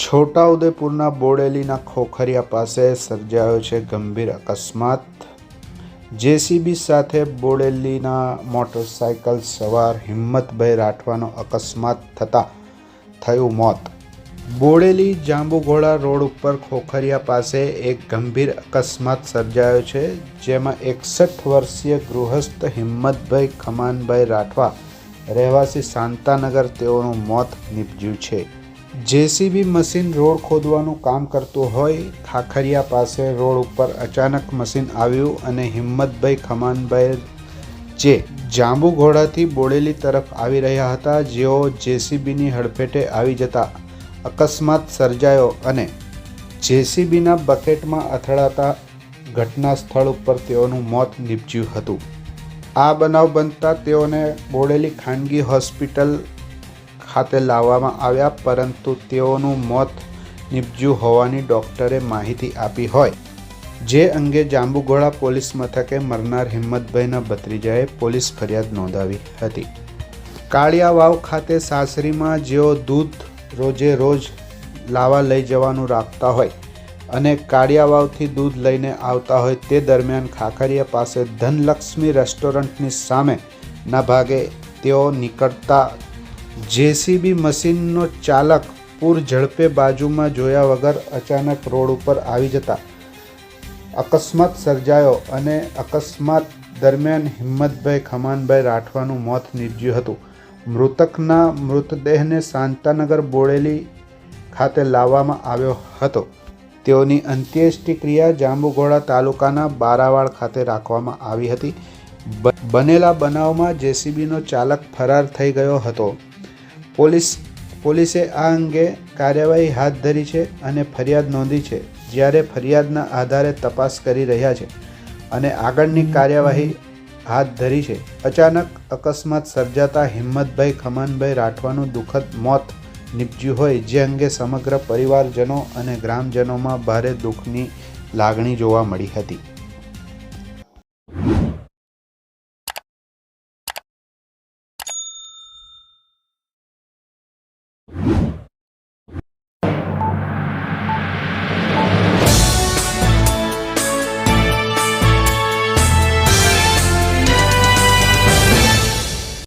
છોટાઉદેપુરના બોડેલીના ખોખરિયા પાસે સર્જાયો છે ગંભીર અકસ્માત। જેસીબી સાથે બોડેલીના મોટરસાયકલ સવાર હિંમતભાઈ રાઠવાનો અકસ્માત થતાં થયું મોત। બોડેલી જાંબુઘોડા રોડ ઉપર ખોખરિયા પાસે એક ગંભીર અકસ્માત સર્જાયો છે, જેમાં 61 વર્ષીય ગૃહસ્થ હિંમતભાઈ ખમાનભાઈ રાઠવા રહેવાસી શાંતાનગર તેઓનું મોત નીપજ્યું છે। જેસીબી મશીન રોડ ખોદવાનું કામ કરતું હોય ખાખરિયા પાસે રોડ ઉપર અચાનક મશીન આવ્યું અને હિંમતભાઈ ખમાનભાઈ જે જાંબુઘોડાથી બોડેલી તરફ આવી રહ્યા હતા, જેઓ જેસીબીની હડફેટે આવી જતા અકસ્માત સર્જાયો અને જેસીબીના બકેટમાં અથડાતા ઘટના સ્થળ ઉપર તેઓનું મોત નીપજ્યું હતું। આ બનાવ બનતા તેઓને બોડેલી ખાનગી હોસ્પિટલ ખાતે લાવવામાં આવ્યા, પરંતુ તેઓનું મોત નીપજ્યું હોવાની ડૉક્ટરે માહિતી આપી હોય, જે અંગે જાંબુઘોડા પોલીસ મથકે મરનાર હિંમતભાઈના ભત્રીજાએ પોલીસ ફરિયાદ નોંધાવી હતી। કાળિયાવાવ ખાતે સાસરીમાં જેઓ દૂધ રોજે રોજ લાવા લઈ જવાનું રાખતા હોય અને કાળિયાવાવથી દૂધ લઈને આવતા હોય તે દરમિયાન ખાખરિયા પાસે ધનલક્ષ્મી રેસ્ટોરન્ટની સામેના ભાગે તેઓ નીકળતા જેસીબી મશીનનો ચાલક પૂર ઝડપે બાજુમાં જોયા વગર અચાનક રોડ ઉપર આવી જતા અકસ્માત સર્જાયો અને અકસ્માત દરમિયાન હિંમતભાઈ ખમાનભાઈ રાઠવાનું મોત નીપજ્યું હતું। મૃતકના મૃતદેહને શાંતાનગર બોડેલી ખાતે લાવવામાં આવ્યો હતો। તેઓની અંત્યેષ્ટિ ક્રિયા જાંબુઘોડા તાલુકાના બારાવાડ ખાતે રાખવામાં આવી હતી। બનેલા બનાવમાં જેસીબીનો ચાલક ફરાર થઈ ગયો હતો। પોલીસે આ અંગે કાર્યવાહી હાથ ધરી છે અને ફરિયાદ નોંધી છે, જ્યારે ફરિયાદના આધારે તપાસ કરી રહ્યા છે અને આગળની કાર્યવાહી હાથ ધરી છે। અચાનક અકસ્માત સર્જાતા હિંમતભાઈ ખમાનભાઈ રાઠવાનું દુઃખદ મોત નીપજ્યું હોય, જે અંગે સમગ્ર પરિવારજનો અને ગ્રામજનોમાં ભારે દુઃખની લાગણી જોવા મળી હતી।